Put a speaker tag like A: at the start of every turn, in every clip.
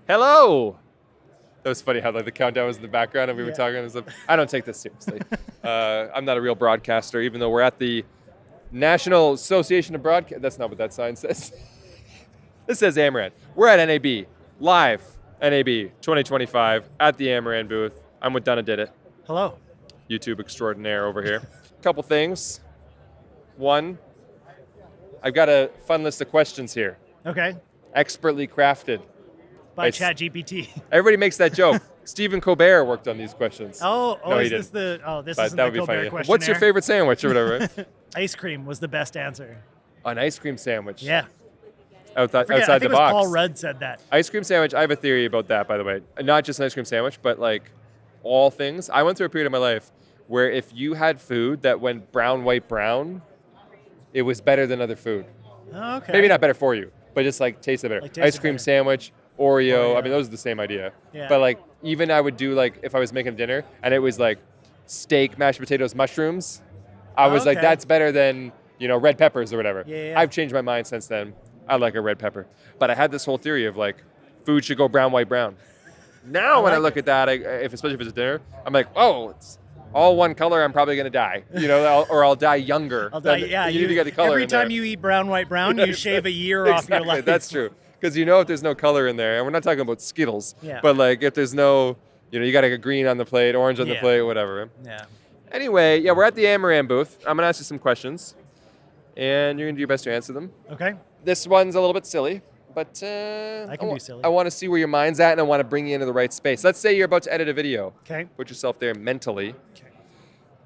A: Hello. That was funny how like the countdown was in the background and we were
B: Yeah.
A: talking and stuff. I don't take this seriously. I'm not a real broadcaster, even though we're at the National Association of Broadcast. That's not what that sign says. This says Amaran. We're at NAB, live NAB 2025 at the Amaran booth. I'm with Dunna Did It,
B: Hello.
A: YouTube extraordinaire over here. Couple things. One, I've got a fun list of questions here,
B: Okay.
A: expertly crafted.
B: By
A: It's-
B: ChatGPT.
A: Everybody makes that joke. Stephen Colbert worked on these questions.
B: Oh,
A: No, he
B: is this
A: didn't.
B: this
A: But
B: isn't
A: that
B: the
A: would be
B: Colbert
A: funny.
B: questionnaire.
A: What's your favorite sandwich or whatever?
B: Ice cream was the best answer.
A: An ice cream sandwich.
B: Yeah.
A: Outside
B: I
A: the
B: think it was
A: box.
B: Paul Rudd said that.
A: Ice cream sandwich. I have a theory about that, by the way. Not just an ice cream sandwich, but like all things. I went through a period of my life where if you had food that went brown, white, brown, it was better than other food.
B: Oh, okay.
A: Maybe not better for you, but just like tasted better.
B: Like tasted
A: Ice cream
B: better.
A: sandwich, Oreo. I
B: Oreo.
A: mean, those are the same idea.
B: Yeah.
A: But like, even I would do like if I was making dinner and it was like steak, mashed potatoes, mushrooms. I was like,
B: Okay.
A: that's better than red peppers or whatever.
B: Yeah.
A: I've changed my mind since then. I like a red pepper, but I had this whole theory of like, food should go brown, white, brown. Now when I
B: like
A: look at that, especially if it's a dinner, I'm like, oh, it's all one color. I'm probably gonna die, or I'll die younger.
B: I'll die,
A: You need to get the color
B: every
A: in
B: time
A: there.
B: you eat brown, white, brown, you shave a year off your life.
A: That's true. Because if there's no color in there, and we're not talking about Skittles,
B: Yeah.
A: but like if there's no, you got a green on the plate, orange on the
B: Yeah.
A: plate, whatever.
B: Yeah.
A: Anyway, yeah, we're at the Amaran booth. I'm gonna ask you some questions, and you're gonna do your best to answer them.
B: Okay.
A: This one's a little bit silly, but
B: I can do silly.
A: I want to see where your mind's at, and I want to bring you into the right space. Let's say you're about to edit a video.
B: Okay.
A: Put yourself there mentally.
B: Okay.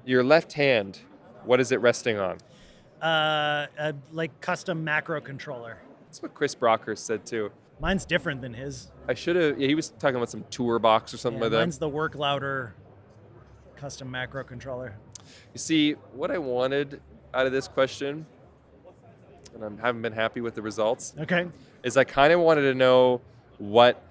A: Your left hand, what is it resting on?
B: Like custom macro controller.
A: That's what Chris Brocker said too.
B: Mine's different than his.
A: I should have. Yeah, he was talking about some tour box or something
B: Yeah,
A: like that.
B: mine's the work louder custom macro controller.
A: You see, what I wanted out of this question, and I haven't been happy with the results,
B: Okay.
A: is I kind of wanted to know what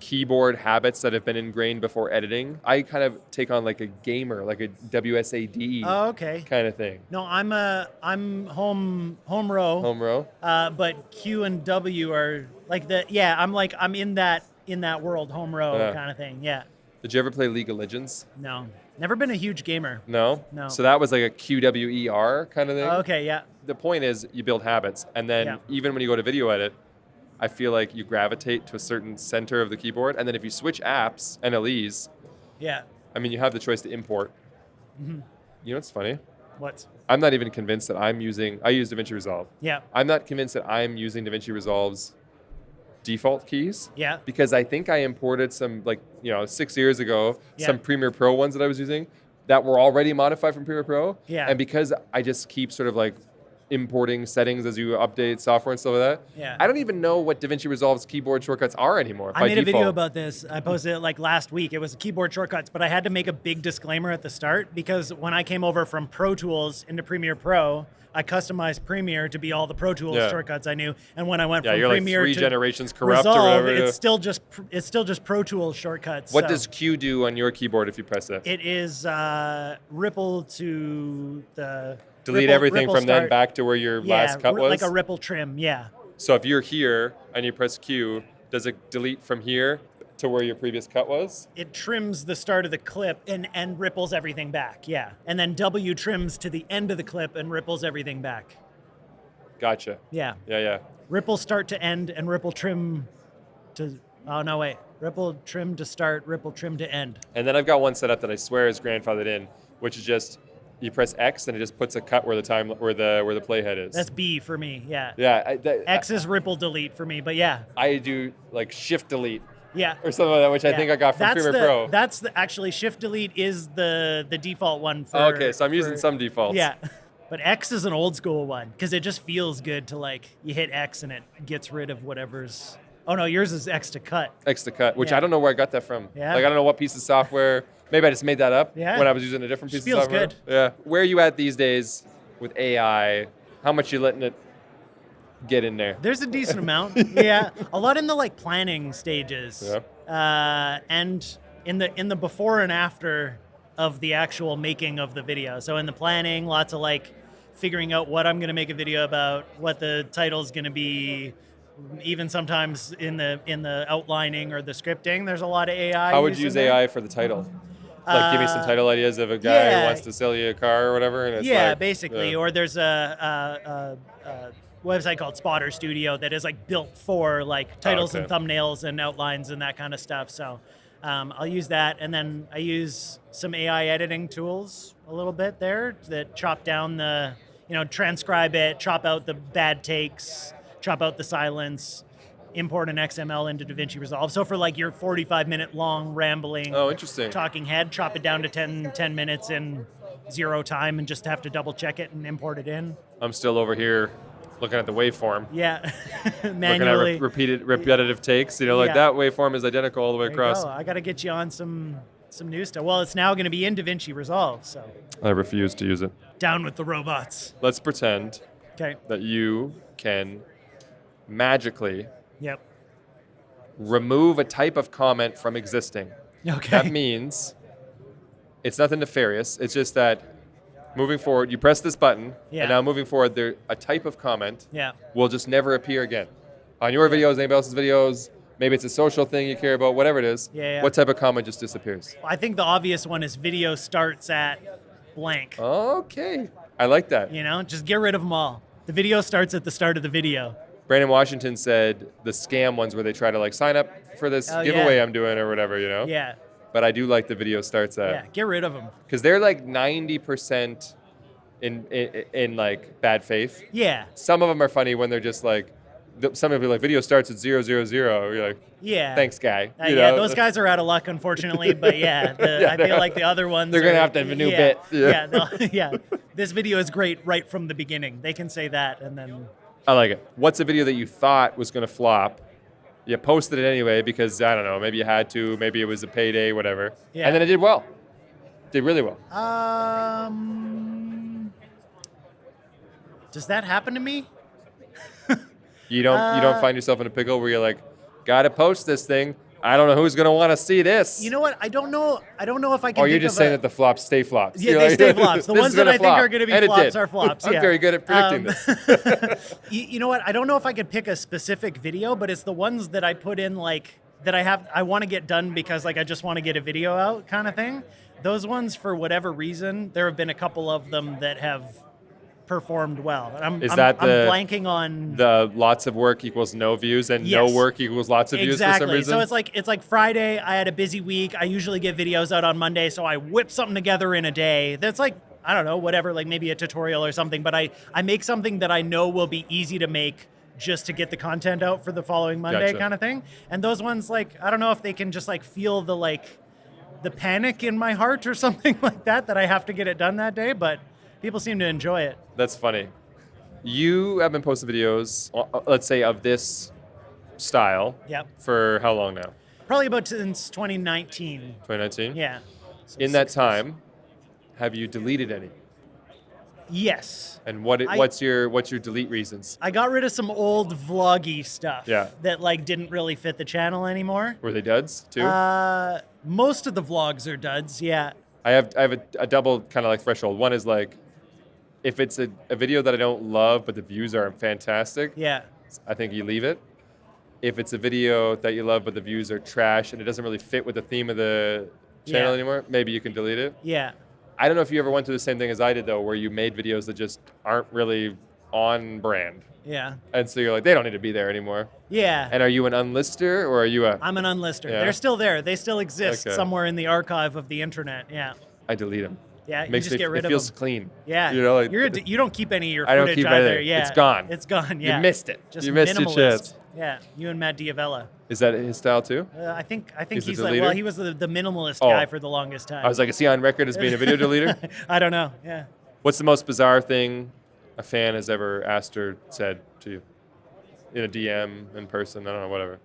A: keyboard habits that have been ingrained before editing. I kind of take on like a gamer, like a WSAD
B: Oh, okay.
A: kind of thing.
B: No, I'm home row.
A: Home row.
B: But Q and W are like I'm in that world, home row
A: Yeah.
B: kind of thing. Yeah.
A: Did you ever play League of Legends?
B: No. Never been a huge gamer.
A: No?
B: No.
A: So that was like a QWER kind of thing?
B: Okay, yeah.
A: The point is you build habits, and then
B: Yeah.
A: even when you go to video edit, I feel like you gravitate to a certain center of the keyboard, and then if you switch apps, NLEs,
B: Yeah.
A: I mean, you have the choice to import.
B: Mm-hmm.
A: You know what's funny?
B: What?
A: I'm not even convinced that I use DaVinci Resolve.
B: Yeah.
A: I'm not convinced that I'm using DaVinci Resolve's default keys.
B: Yeah.
A: Because I think I imported some, 6 years ago,
B: Yeah.
A: some Premiere Pro ones that I was using that were already modified from Premiere Pro.
B: Yeah.
A: And because I just keep sort of like importing settings as you update software and stuff like that,
B: Yeah.
A: I don't even know what DaVinci Resolve's keyboard shortcuts are anymore.
B: I
A: by
B: made a video
A: default.
B: about this. I posted it like last week. It was keyboard shortcuts, but I had to make a big disclaimer at the start because when I came over from Pro Tools into Premiere Pro, I customized Premiere to be all the Pro Tools
A: Yeah.
B: shortcuts I knew. And when I went
A: Yeah,
B: from
A: you're like
B: Premiere
A: 3
B: to
A: generations corrupt
B: Resolve,
A: or whatever.
B: it's still just Pro Tools shortcuts.
A: What
B: so
A: does Q do on your keyboard if you press it?
B: it is ripple to the
A: Delete
B: ripple-
A: everything
B: ripple
A: from then
B: start.
A: back to where your last cut was?
B: like a ripple trim. Yeah.
A: So if you're here and you press Q, does it delete from here to where your previous cut was?
B: It trims the start of the clip and ripples everything back. Yeah. And then W trims to the end of the clip and ripples everything back.
A: Gotcha.
B: Yeah.
A: Yeah.
B: Ripple start to end and ripple trim to, oh no, wait. Ripple trim to start, ripple trim to end.
A: And then I've got one set up that I swear is grandfathered in, which is just you press X and it just puts a cut where the playhead is.
B: That's B for me. Yeah.
A: Yeah.
B: X is ripple delete for me, but yeah.
A: I do like Shift Delete
B: Yeah.
A: or something like that, which I
B: Yeah.
A: think I got from Premiere Pro.
B: That's actually Shift Delete is the default one for.
A: Okay, so I'm using some defaults.
B: Yeah. But X is an old school one because it just feels good to like you hit X and it gets rid of whatever's. Oh no, yours is X to cut.
A: X to cut, which
B: Yeah.
A: I don't know where I got that from.
B: Yeah.
A: Like I don't know what piece of software. Maybe I just made that up
B: Yeah.
A: when I was using a different piece
B: Just
A: of
B: feels
A: software.
B: good.
A: Yeah. Where are you at these days with AI? How much you letting it get in there?
B: There's a decent amount. Yeah, a lot in the like planning stages.
A: Yeah.
B: And in the before and after of the actual making of the video. So in the planning, lots of like figuring out what I'm going to make a video about, what the title's going to be, even sometimes in the outlining or the scripting, there's a lot of AI.
A: How would you
B: used
A: use
B: in there.
A: AI for the title? Like, give me some title ideas of a guy who wants to sell you a car or whatever, and it's like,
B: basically. Or there's a website called Spotter Studio that is like built for like titles and thumbnails and outlines and that kind of stuff. So I'll use that, and then I use some AI editing tools a little bit there that chop down the, transcribe it, chop out the bad takes, chop out the silence, import an XML into DaVinci Resolve. So for like your 45-minute long rambling talking head, chop it down to 10 minutes in 0 time and just have to double check it and import it in.
A: I'm still over here looking at the waveform.
B: Yeah,
A: Looking
B: manually.
A: at repetitive takes. That waveform is identical all the way across.
B: I got to get you on some new stuff. Well, it's now going to be in DaVinci Resolve, so.
A: I refuse to use it.
B: Down with the robots.
A: Let's pretend that you can magically remove a type of comment from existing.
B: Okay.
A: That means it's nothing nefarious. It's just that moving forward, you press this button, and now moving forward, a type of comment will just never appear again. On your videos, anybody else's videos, maybe it's a social thing you care about, whatever it is, what type of comment just disappears?
B: I think the obvious one is video starts at blank.
A: Okay. I like that.
B: Just get rid of them all. The video starts at the start of the video.
A: Brandon Washington said the scam ones where they try to like sign up for this giveaway I'm doing or whatever,
B: Yeah.
A: But I do like the video starts at.
B: Yeah, get rid of them.
A: Because they're like 90% in like bad faith.
B: Yeah.
A: Some of them are funny when they're just like, some of them are like, video starts at 000. You're like, thanks, guy.
B: Those guys are out of luck, unfortunately. But I feel like the other ones.
A: They're going to have to have a new bit.
B: This video is great right from the beginning. They can say that and then.
A: I like it. What's a video that you thought was going to flop? You posted it anyway because, I don't know, maybe you had to, maybe it was a payday, whatever. Yeah. And then it did well. Did really well.
B: Does that happen to me?
A: You don't find yourself in a pickle where you're like, gotta post this thing. I don't know who's gonna want to see this.
B: You know what? I don't know if I can.
A: Or you're just saying that the flops stay flops.
B: Yeah, they stay flops. The ones that I think are going to be flops are flops.
A: I'm very good at predicting this.
B: You know what? I don't know if I could pick a specific video, but it's the ones that I put in like that I want to get done because like I just want to get a video out kind of thing. Those ones, for whatever reason, there have been a couple of them that have performed well. I'm blanking on
A: the lots of work equals no views and no work equals lots of views for some reason.
B: So it's like Friday, I had a busy week. I usually get videos out on Monday, so I whip something together in a day. That's like, I don't know, whatever, like maybe a tutorial or something, but I make something that I know will be easy to make just to get the content out for the following Monday kind of thing. And those ones, like, I don't know if they can just like feel the panic in my heart or something like that I have to get it done that day, but people seem to enjoy it.
A: That's funny. You have been posting videos, let's say, of this style for how long now?
B: Probably about since 2019.
A: 2019?
B: Yeah. So
A: in that time, have you deleted any?
B: Yes.
A: And what's your delete reasons?
B: I got rid of some old vloggy stuff that like didn't really fit the channel anymore.
A: Were they duds too?
B: Most of the vlogs are duds, yeah.
A: I have a double kind of like threshold. One is like, if it's a video that I don't love but the views are fantastic, I think you leave it. If it's a video that you love but the views are trash and it doesn't really fit with the theme of the channel anymore, maybe you can delete it.
B: Yeah.
A: I don't know if you ever went through the same thing as I did though, where you made videos that just aren't really on brand.
B: Yeah.
A: And so you're like, they don't need to be there anymore.
B: Yeah.
A: And are you an unlister or are you a...
B: I'm an unlister. Yeah. They're still there. They still exist somewhere in the archive of the internet. Yeah.
A: I delete them.
B: Yeah, you just get rid of them.
A: It feels clean.
B: Yeah.
A: Like,
B: you don't keep any of your
A: footage
B: either.
A: I don't keep anything.
B: Yeah.
A: It's gone.
B: It's gone, yeah.
A: You missed it.
B: Just
A: you missed
B: minimalist.
A: Your chance.
B: Yeah, you and Matt Diavella.
A: Is that his style too?
B: I think he's like, well, he was the minimalist guy for the longest time.
A: I was like, is he on record as being a video deleter?
B: I don't know, yeah.
A: What's the most bizarre thing a fan has ever asked or said to you? In a DM, in person, I don't know, whatever.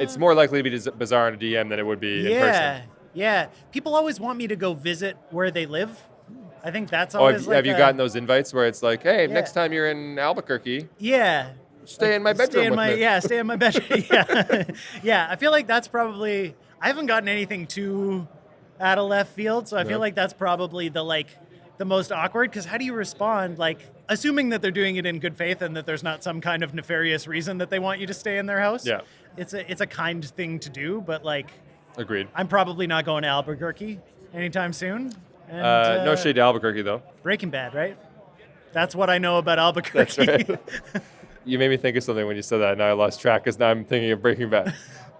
A: It's more likely to be bizarre in a DM than it would be in person.
B: Yeah. People always want me to go visit where they live. I think that's always
A: have you gotten those invites where it's like, hey, next time you're in Albuquerque, stay in my bedroom with me.
B: Stay in my bedroom. Yeah. I feel like that's probably, I haven't gotten anything too out of left field, so I feel like that's probably the most awkward, because how do you respond? Like, assuming that they're doing it in good faith and that there's not some kind of nefarious reason that they want you to stay in their house.
A: Yeah.
B: It's a kind thing to do, but like,
A: Agreed.
B: I'm probably not going to Albuquerque anytime soon. And,
A: No shade to Albuquerque, though.
B: Breaking Bad, right? That's what I know about Albuquerque.
A: That's right. You made me think of something when you said that, and now I lost track because now I'm thinking of Breaking Bad.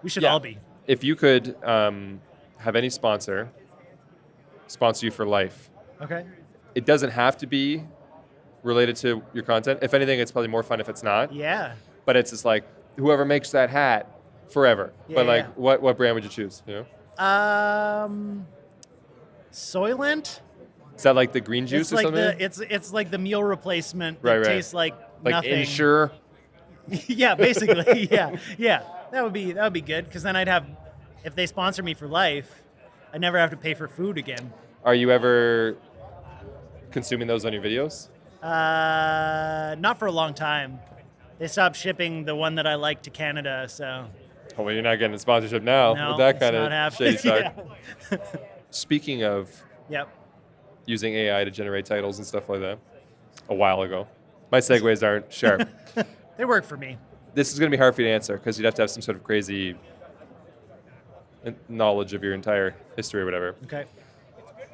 B: We should all be.
A: If you could have any sponsor sponsor you for life,
B: Okay.
A: it doesn't have to be related to your content. If anything, it's probably more fun if it's not.
B: Yeah.
A: But it's just like whoever makes that hat forever.
B: Yeah,
A: but like,
B: yeah.
A: what brand would you choose? You know?
B: Soylent?
A: Is that like the green juice
B: It's
A: or
B: like
A: something?
B: it's like the meal replacement that
A: Right.
B: tastes like nothing.
A: Ensure.
B: Yeah, basically. Yeah. That would be good because then I'd have, if they sponsor me for life, I never have to pay for food again.
A: Are you ever consuming those on your videos?
B: Not for a long time. They stopped shipping the one that I like to Canada, so
A: Oh, well, you're not getting a sponsorship now
B: no,
A: with that
B: it's
A: kind
B: not
A: of
B: happening.
A: shady side. Speaking of
B: Yep.
A: using AI to generate titles and stuff like that, a while ago, my segues aren't sharp.
B: They work for me.
A: This is going to be hard for you to answer because you'd have to have some sort of crazy knowledge of your entire history or whatever.
B: Okay.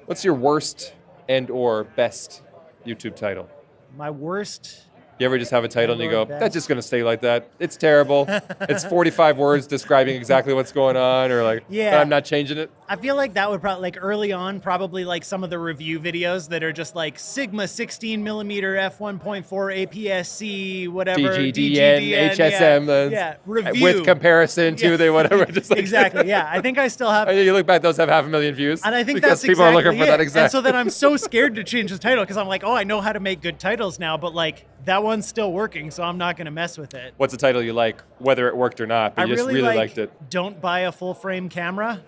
A: What's your worst and or best YouTube title?
B: My worst.
A: You ever just have a title and you go,
B: Best.
A: that's just going to stay like that. It's terrible. It's 45 words describing exactly what's going on, or like,
B: Yeah.
A: but I'm not changing it.
B: I feel like that would probably, like early on, probably like some of the review videos that are just like Sigma 16 millimeter f1.4 APS-C, whatever.
A: DGDN, HSM,
B: yeah. Review.
A: with comparison to
B: Yeah.
A: the whatever. Just like
B: Exactly, yeah. I think I still have.
A: And you look back, those have 500,000 views.
B: And I think
A: because
B: that's
A: people
B: exactly
A: are looking for
B: it.
A: that exact.
B: And so then I'm so scared to change the title because I'm like, oh, I know how to make good titles now, but like that one's still working, so I'm not going to mess with it.
A: What's a title you like, whether it worked or not, but
B: I
A: you just
B: really
A: really
B: like
A: liked it?
B: Don't buy a full frame camera.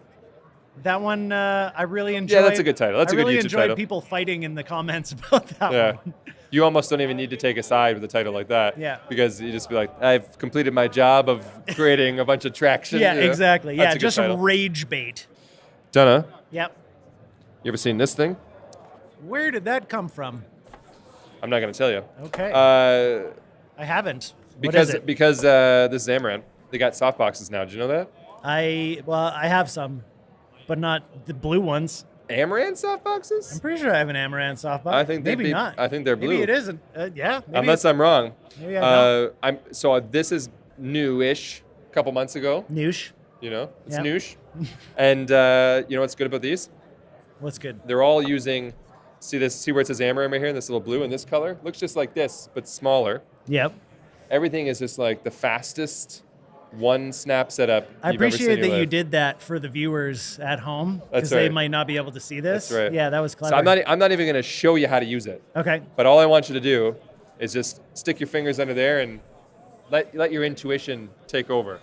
B: That one I really enjoyed.
A: Yeah, that's a good title. That's a good
B: really
A: YouTube
B: enjoyed
A: title.
B: people fighting in the comments about that
A: Yeah.
B: one.
A: You almost don't even need to take a side with a title like that.
B: Yeah.
A: Because you just be like, I've completed my job of creating a bunch of traction.
B: Yeah,
A: you know?
B: exactly.
A: That's
B: Yeah,
A: a good
B: just
A: title.
B: rage bait.
A: Dunna,
B: Yep.
A: you ever seen this thing?
B: Where did that come from?
A: I'm not going to tell you.
B: Okay. I haven't. What is it?
A: Because this is Amaranth. They got softboxes now. Did you know that?
B: I have some, but not the blue ones.
A: Amaranth softboxes?
B: I'm pretty sure I have an Amaranth softbox.
A: I think
B: maybe not.
A: I think they're blue.
B: Maybe it isn't. Yeah. Maybe
A: Unless I'm wrong.
B: Maybe I don't.
A: This is new-ish. A couple months ago.
B: Noosh.
A: You know, it's
B: Yep.
A: noosh. And you know what's good about these?
B: What's good?
A: They're all using. See where it says Amaranth right here, and this little blue in this color looks just like this, but smaller.
B: Yep.
A: Everything is just like the fastest one snap setup.
B: I
A: you've ever seen
B: appreciate
A: in your
B: that you
A: life.
B: did that for the viewers at home
A: That's
B: because they
A: right.
B: might not be able to see this.
A: That's right.
B: Yeah, that was clever.
A: So I'm not even going to show you how to use it.
B: Okay.
A: But all I want you to do is just stick your fingers under there and let your intuition take over.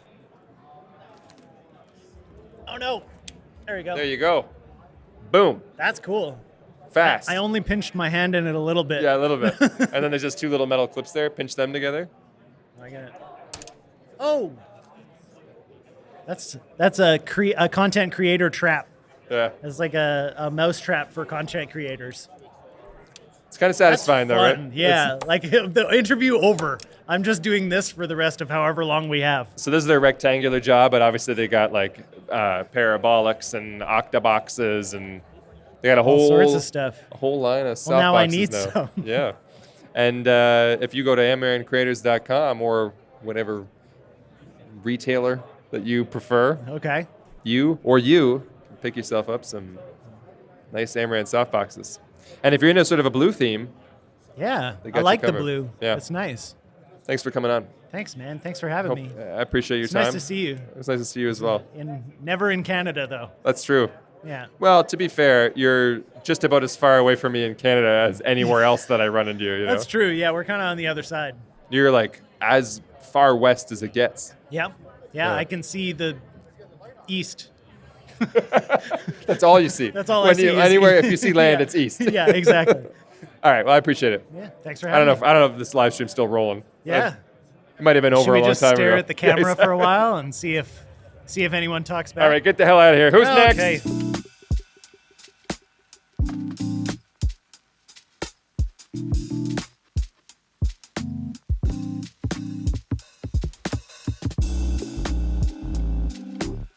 B: Oh no. There we go.
A: There you go. Boom.
B: That's cool.
A: Fast.
B: I only pinched my hand in it a little bit.
A: Yeah, a little bit. And then there's just two little metal clips there. Pinch them together.
B: I got it. Oh. That's a content creator trap.
A: Yeah.
B: It's like a mouse trap for content creators.
A: It's kind of satisfying though,
B: Fun.
A: right?
B: Yeah, like the interview over. I'm just doing this for the rest of however long we have.
A: So this is their rectangular jaw, but obviously they got like parabolics and octaboxes, and they got a
B: All
A: whole
B: sorts of stuff.
A: A whole line of softboxes
B: Well, now I need
A: now.
B: some.
A: Yeah. And if you go to amaranthcreators.com or whatever retailer that you prefer,
B: Okay.
A: you can pick yourself up some nice Amaranth softboxes. And if you're into sort of a blue theme,
B: Yeah,
A: They
B: I
A: got you
B: like the
A: covered.
B: blue.
A: Yeah.
B: It's nice.
A: thanks for coming on.
B: Thanks, man. Thanks for having me.
A: I appreciate your
B: It's
A: time.
B: nice to see you.
A: It was nice to see you as well.
B: Never in Canada, though.
A: That's true.
B: Yeah.
A: Well, to be fair, you're just about as far away from me in Canada as anywhere else that I run into. You know?
B: That's true. Yeah, we're kind of on the other side.
A: You're like as far west as it gets.
B: Yep.
A: Yeah.
B: Yeah, I can see the east.
A: That's all you see.
B: That's all I
A: when
B: see is
A: anywhere,
B: east.
A: if you see land,
B: Yeah.
A: it's east.
B: Yeah, exactly.
A: All right. Well, I appreciate it.
B: Yeah, thanks for
A: I
B: having
A: don't know.
B: me.
A: I don't know if this live stream's still rolling.
B: Yeah.
A: It might have been
B: Should
A: over
B: we
A: a long
B: just
A: time
B: stare
A: ago.
B: at the camera
A: Yeah,
B: for a while and see if anyone talks back?
A: All right. Get the hell out of here. Who's
B: Okay.
A: next?